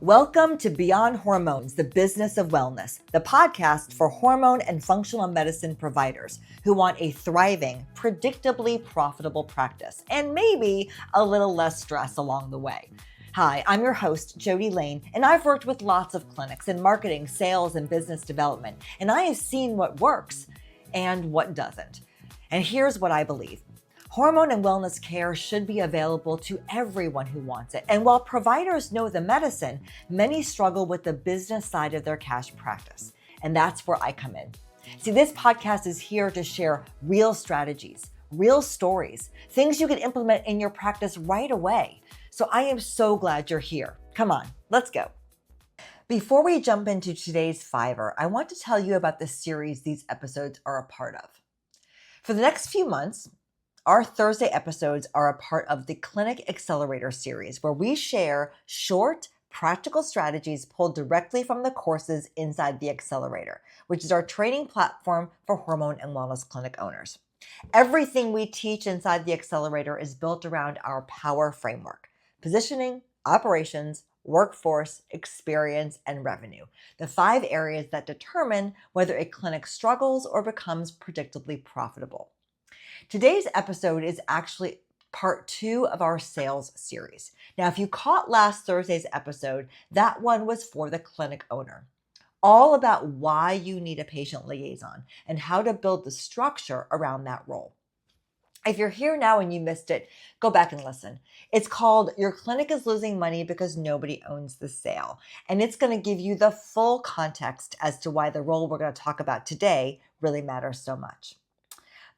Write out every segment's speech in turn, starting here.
Welcome to Beyond Hormones, the Business of Wellness, the podcast for hormone and functional medicine providers who want a thriving, predictably profitable practice and maybe a little less stress along the way. Hi, I'm your host, Jody Lane, and I've worked with lots of clinics in marketing, sales, and business development, and I have seen what works and what doesn't. And here's what I believe. Hormone and wellness care should be available to everyone who wants it. And while providers know the medicine, many struggle with the business side of their cash practice. And that's where I come in. See, this podcast is here to share real strategies, real stories, things you can implement in your practice right away. So I am so glad you're here. Come on, let's go. Before we jump into today's Fiverr, I want to tell you about the series these episodes are a part of. For the next few months, our Thursday episodes are a part of the Clinic Accelerator series, where we share short, practical strategies pulled directly from the courses inside the Accelerator, which is our training platform for hormone and wellness clinic owners. Everything we teach inside the Accelerator is built around our POWER framework: positioning, operations, workforce, experience, and revenue, the 5 areas that determine whether a clinic struggles or becomes predictably profitable. Today's episode is actually part 2 of our sales series. Now, if you caught last Thursday's episode, that one was for the clinic owner, all about why you need a patient liaison and how to build the structure around that role. If you're here now and you missed it, go back and listen. It's called Your Clinic is Losing Money Because Nobody Owns the Sale. And it's going to give you the full context as to why the role we're going to talk about today really matters so much.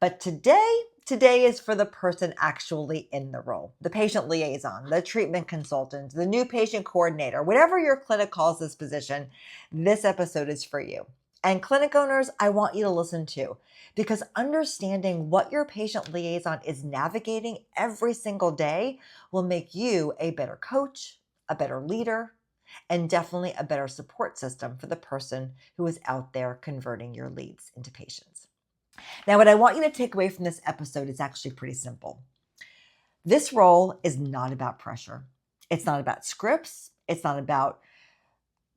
But today is for the person actually in the role, the patient liaison, the treatment consultant, the new patient coordinator, whatever your clinic calls this position, this episode is for you. And clinic owners, I want you to listen to, because understanding what your patient liaison is navigating every single day will make you a better coach, a better leader, and definitely a better support system for the person who is out there converting your leads into patients. Now, what I want you to take away from this episode is actually pretty simple. This role is not about pressure. It's not about scripts. It's not about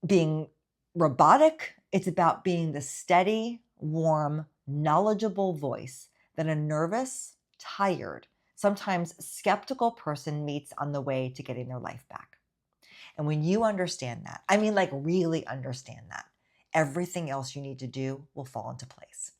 being robotic. It's about being the steady, warm, knowledgeable voice that a nervous, tired, sometimes skeptical person meets on the way to getting their life back. And when you understand that, I mean, like really understand that, everything else you need to do will fall into place.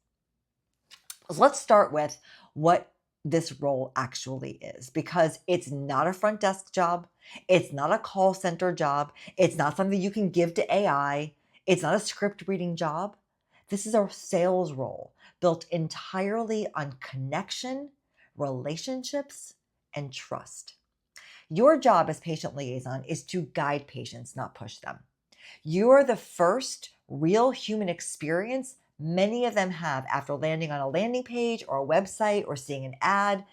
So let's start with what this role actually is, because it's not a front desk job. It's not a call center job. It's not something you can give to AI. It's not a script reading job. This is a sales role built entirely on connection, relationships, and trust. Your job as patient liaison is to guide patients, not push them. You are the first real human experience many of them have after landing on a landing page or a website or seeing an ad.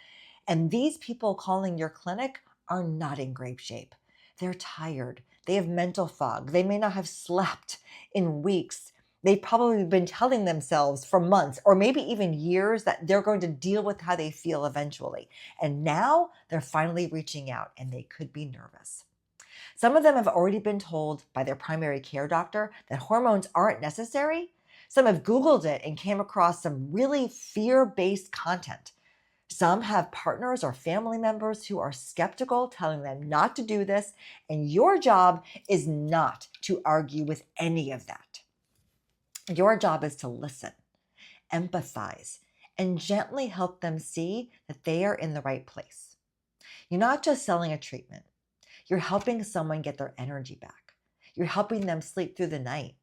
And these people calling your clinic are not in great shape. They're tired. They have mental fog. They may not have slept in weeks. They've probably been telling themselves for months or maybe even years that they're going to deal with how they feel eventually. And now they're finally reaching out and they could be nervous. Some of them have already been told by their primary care doctor that hormones aren't necessary. Some have Googled it and came across some really fear-based content. Some have partners or family members who are skeptical, telling them not to do this, and your job is not to argue with any of that. Your job is to listen, empathize, and gently help them see that they are in the right place. You're not just selling a treatment. You're helping someone get their energy back. You're helping them sleep through the night.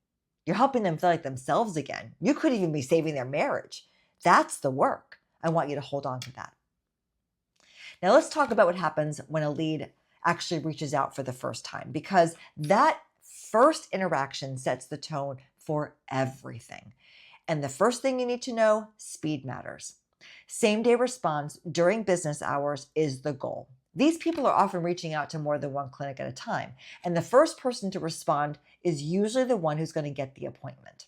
You're helping them feel like themselves again. You could even be saving their marriage. That's the work. I want you to hold on to that. Now let's talk about what happens when a lead actually reaches out for the first time, because that first interaction sets the tone for everything. And the first thing you need to know, speed matters. Same-day response during business hours is the goal. These people are often reaching out to more than one clinic at a time, and the first person to respond is usually the one who's going to get the appointment.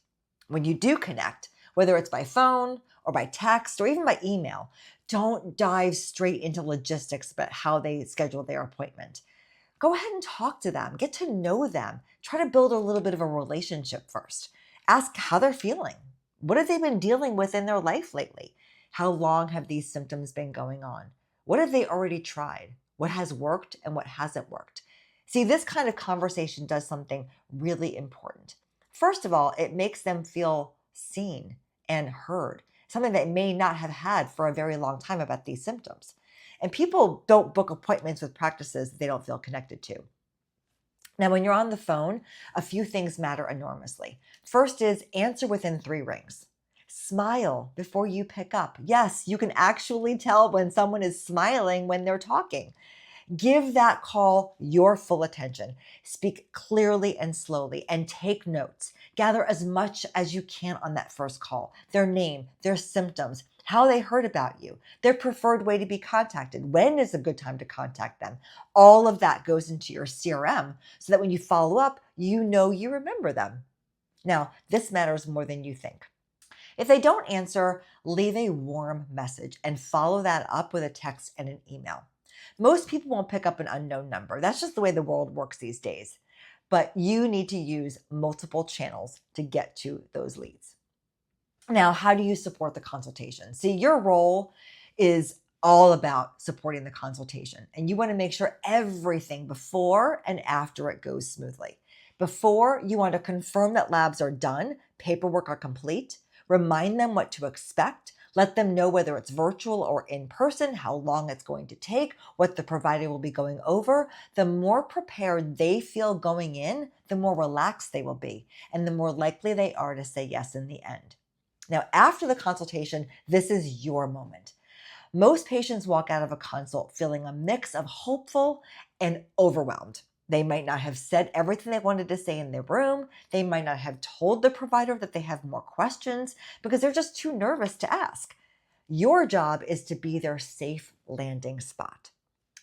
When you do connect, whether it's by phone or by text or even by email, don't dive straight into logistics about how they schedule their appointment. go ahead and talk to them, get to know them, try to build a little bit of a relationship first. Ask how they're feeling. What have they been dealing with in their life lately? How long have these symptoms been going on? What have they already tried? What has worked and what hasn't worked? See, this kind of conversation does something really important. First of all, it makes them feel seen and heard, something they may not have had for a very long time about these symptoms. And people don't book appointments with practices that they don't feel connected to. Now, when you're on the phone, a few things matter enormously. First is answer within 3 rings. Smile before you pick up. Yes, you can actually tell when someone is smiling when they're talking. Give that call your full attention. Speak clearly and slowly and take notes. Gather as much as you can on that first call. Their name, their symptoms, how they heard about you, their preferred way to be contacted, when is a good time to contact them. All of that goes into your CRM so that when you follow up, you know you remember them. Now, this matters more than you think. If they don't answer, leave a warm message and follow that up with a text and an email. Most people won't pick up an unknown number. That's just the way the world works these days. But you need to use multiple channels to get to those leads. Now, how do you support the consultation? See, your role is all about supporting the consultation, and you want to make sure everything before and after it goes smoothly. Before, you want to confirm that labs are done, paperwork are complete, remind them what to expect, let them know whether it's virtual or in person, how long it's going to take, what the provider will be going over. The more prepared they feel going in, the more relaxed they will be, and the more likely they are to say yes in the end. Now, after the consultation, this is your moment. Most patients walk out of a consult feeling a mix of hopeful and overwhelmed. They might not have said everything they wanted to say in their room. They might not have told the provider that they have more questions because they're just too nervous to ask. Your job is to be their safe landing spot.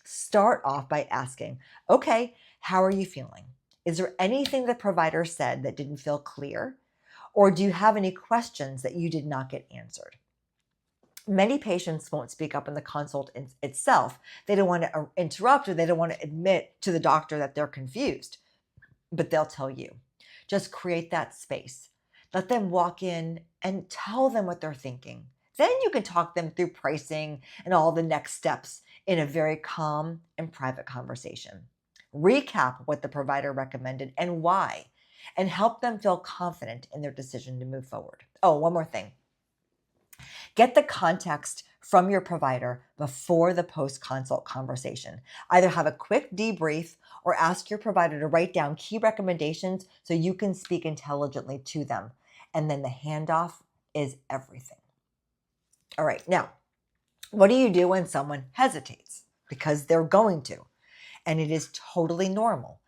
Start off by asking, okay, how are you feeling? Is there anything the provider said that didn't feel clear? Or do you have any questions that you did not get answered? Many patients won't speak up in the consult itself. They don't want to interrupt, or they don't want to admit to the doctor that they're confused, but they'll tell you. Just create that space. Let them walk in and tell them what they're thinking. Then you can talk them through pricing and all the next steps in a very calm and private conversation. Recap what the provider recommended and why, and help them feel confident in their decision to move forward. Oh, one more thing. Get the context from your provider before the post-consult conversation. Either have a quick debrief or ask your provider to write down key recommendations so you can speak intelligently to them. And then the handoff is everything. All right, now, what do you do when someone hesitates? Because they're going to, and it is totally normal.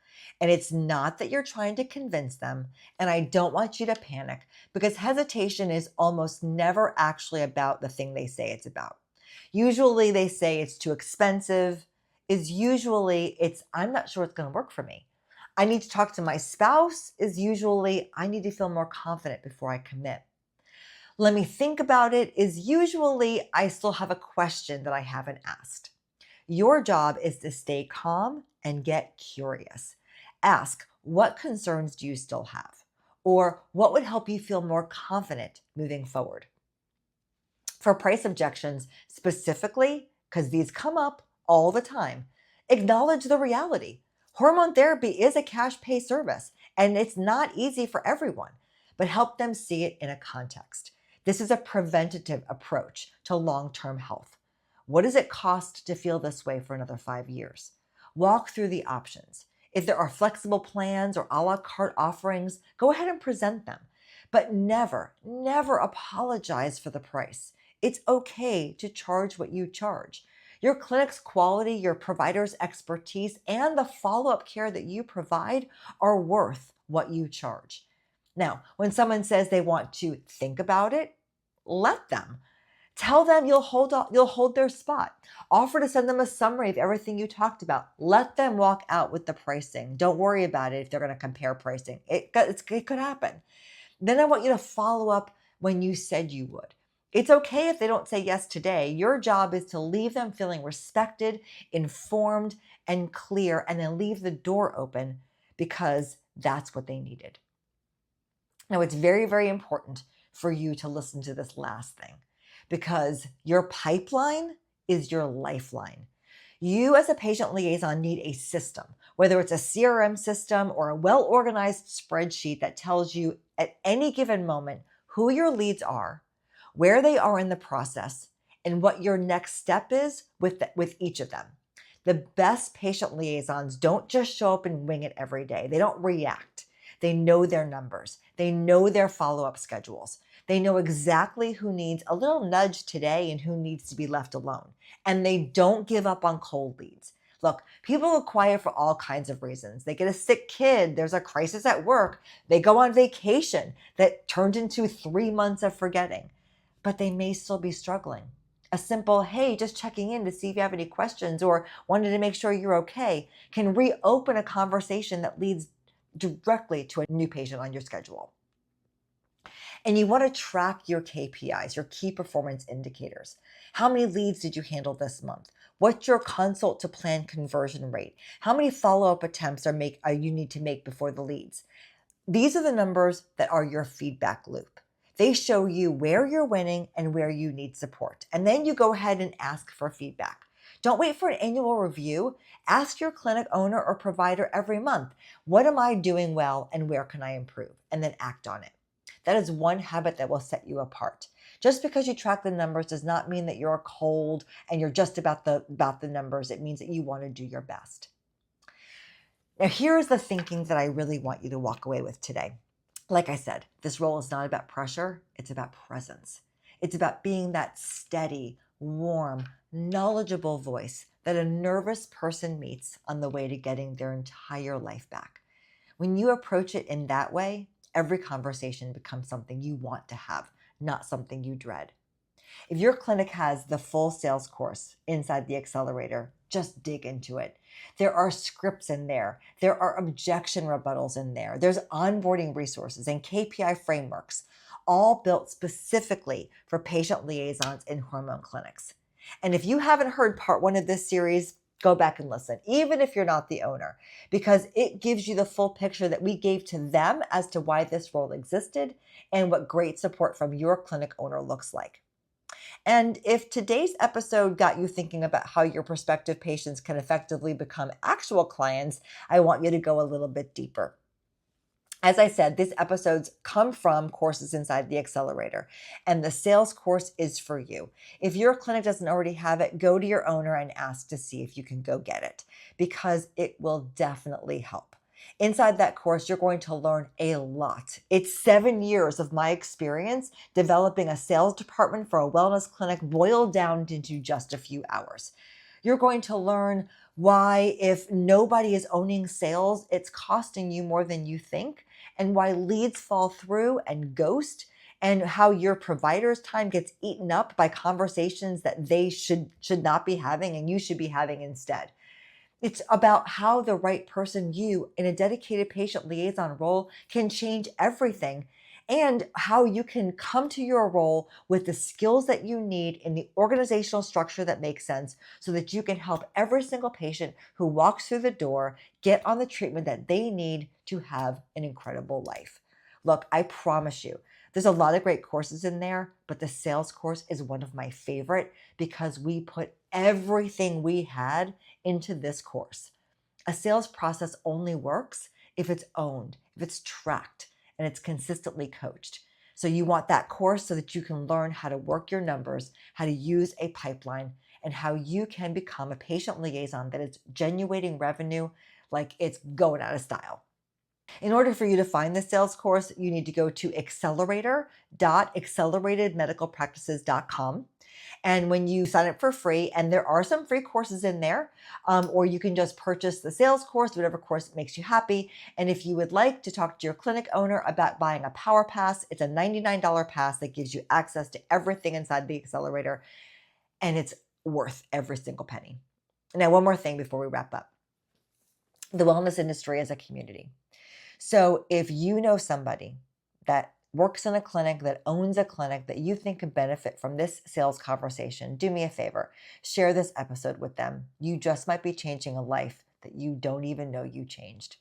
And it's not that you're trying to convince them. And I don't want you to panic because hesitation is almost never actually about the thing they say it's about. Usually they say it's too expensive. Is usually it's, I'm not sure it's going to work for me. I need to talk to my spouse is usually, I need to feel more confident before I commit. Let me think about it is usually, I still have a question that I haven't asked. Your job is to stay calm and get curious. Ask, what concerns do you still have? Or what would help you feel more confident moving forward? For price objections specifically, because these come up all the time, acknowledge the reality. Hormone therapy is a cash pay service, and it's not easy for everyone, but help them see it in a context. This is a preventative approach to long-term health. What does it cost to feel this way for another 5 years? Walk through the options. If there are flexible plans or a la carte offerings, go ahead and present them. But never, never apologize for the price. It's okay to charge what you charge. Your clinic's quality, your provider's expertise, and the follow-up care that you provide are worth what you charge. Now, when someone says they want to think about it, let them. Tell them you'll hold their spot. Offer to send them a summary of everything you talked about. Let them walk out with the pricing. Don't worry about it if they're going to compare pricing. It could happen. Then I want you to follow up when you said you would. It's okay if they don't say yes today. Your job is to leave them feeling respected, informed, and clear, and then leave the door open because that's what they needed. Now, it's very, very important for you to listen to this last thing because your pipeline is your lifeline. You, as a patient liaison, need a system, whether it's a CRM system or a well organized spreadsheet that tells you at any given moment who your leads are, where they are in the process, and what your next step is with each of them. The best patient liaisons don't just show up and wing it every day, they don't react. They know their numbers. They know their follow-up schedules. They know exactly who needs a little nudge today and who needs to be left alone. And they don't give up on cold leads. Look, people are quiet for all kinds of reasons. They get a sick kid. There's a crisis at work. They go on vacation that turned into 3 months of forgetting. But they may still be struggling. A simple, hey, just checking in to see if you have any questions or wanted to make sure you're okay, can reopen a conversation that leads directly to a new patient on your schedule. And you want to track your KPIs, your key performance indicators. How many leads did you handle this month? What's your consult to plan conversion rate? How many follow-up attempts you need to make before the leads? These are the numbers that are your feedback loop. They show you where you're winning and where you need support. And then you go ahead and ask for feedback. Don't wait for an annual review. Ask your clinic owner or provider every month, what am I doing well and where can I improve? And then act on it. That is one habit that will set you apart. Just because you track the numbers does not mean that you're cold and you're just about the numbers. It means that you want to do your best. Now, here's the thinking that I really want you to walk away with today. Like I said, this role is not about pressure. It's about presence. It's about being that steady, warm, knowledgeable voice that a nervous person meets on the way to getting their entire life back. When you approach it in that way, every conversation becomes something you want to have, not something you dread. If your clinic has the full sales course inside the accelerator, just dig into it. There are scripts in there. There are objection rebuttals in there. There's onboarding resources and KPI frameworks, all built specifically for patient liaisons in hormone clinics. And if you haven't heard part 1 of this series, go back and listen, even if you're not the owner, because it gives you the full picture that we gave to them as to why this role existed and what great support from your clinic owner looks like. And if today's episode got you thinking about how your prospective patients can effectively become actual clients, I want you to go a little bit deeper. As I said, these episodes come from courses inside the accelerator, and the sales course is for you. If your clinic doesn't already have it, go to your owner and ask to see if you can go get it, because it will definitely help. Inside that course, you're going to learn a lot. It's 7 years of my experience developing a sales department for a wellness clinic boiled down into just a few hours. You're going to learn why, if nobody is owning sales, it's costing you more than you think, and why leads fall through and ghost, and how your provider's time gets eaten up by conversations that they should not be having and you should be having instead. It's about how the right person, you in a dedicated patient liaison role, can change everything, and how you can come to your role with the skills that you need in the organizational structure that makes sense so that you can help every single patient who walks through the door get on the treatment that they need to have an incredible life. Look, I promise you, there's a lot of great courses in there, but the sales course is one of my favorite because we put everything we had into this course. A sales process only works if it's owned, if it's tracked, and it's consistently coached. So you want that course so that you can learn how to work your numbers, how to use a pipeline, and how you can become a patient liaison that is generating revenue like it's going out of style. In order for you to find the sales course, you need to go to accelerator.acceleratedmedicalpractices.com. And when you sign up for free, and there are some free courses in there, or you can just purchase the sales course, whatever course makes you happy. And if you would like to talk to your clinic owner about buying a power pass, it's a $99 pass that gives you access to everything inside the accelerator, and it's worth every single penny. Now, one more thing before we wrap up. The wellness industry is a community. So if you know somebody that works in a clinic, that owns a clinic that you think could benefit from this sales conversation, do me a favor. Share this episode with them. You just might be changing a life that you don't even know you changed.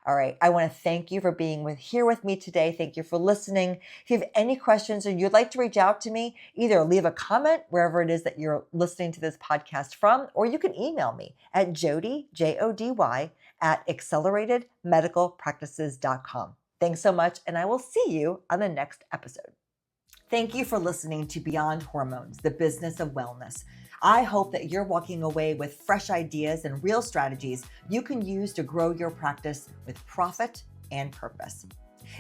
All right. I want to thank you for being here with me today. Thank you for listening. If you have any questions or you'd like to reach out to me, either leave a comment wherever it is that you're listening to this podcast from, or you can email me at Jody, Jody, at acceleratedmedicalpractices.com. Thanks so much, and I will see you on the next episode. Thank you for listening to Beyond Hormones, the business of wellness. I hope that you're walking away with fresh ideas and real strategies you can use to grow your practice with profit and purpose.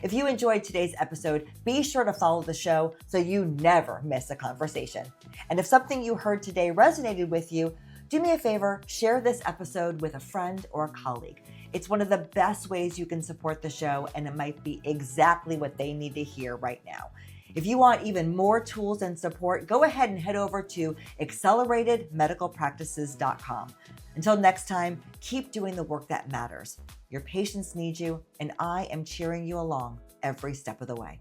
If you enjoyed today's episode, be sure to follow the show so you never miss a conversation. And if something you heard today resonated with you, do me a favor, share this episode with a friend or a colleague. It's one of the best ways you can support the show, and it might be exactly what they need to hear right now. If you want even more tools and support, go ahead and head over to acceleratedmedicalpractices.com. Until next time, keep doing the work that matters. Your patients need you, and I am cheering you along every step of the way.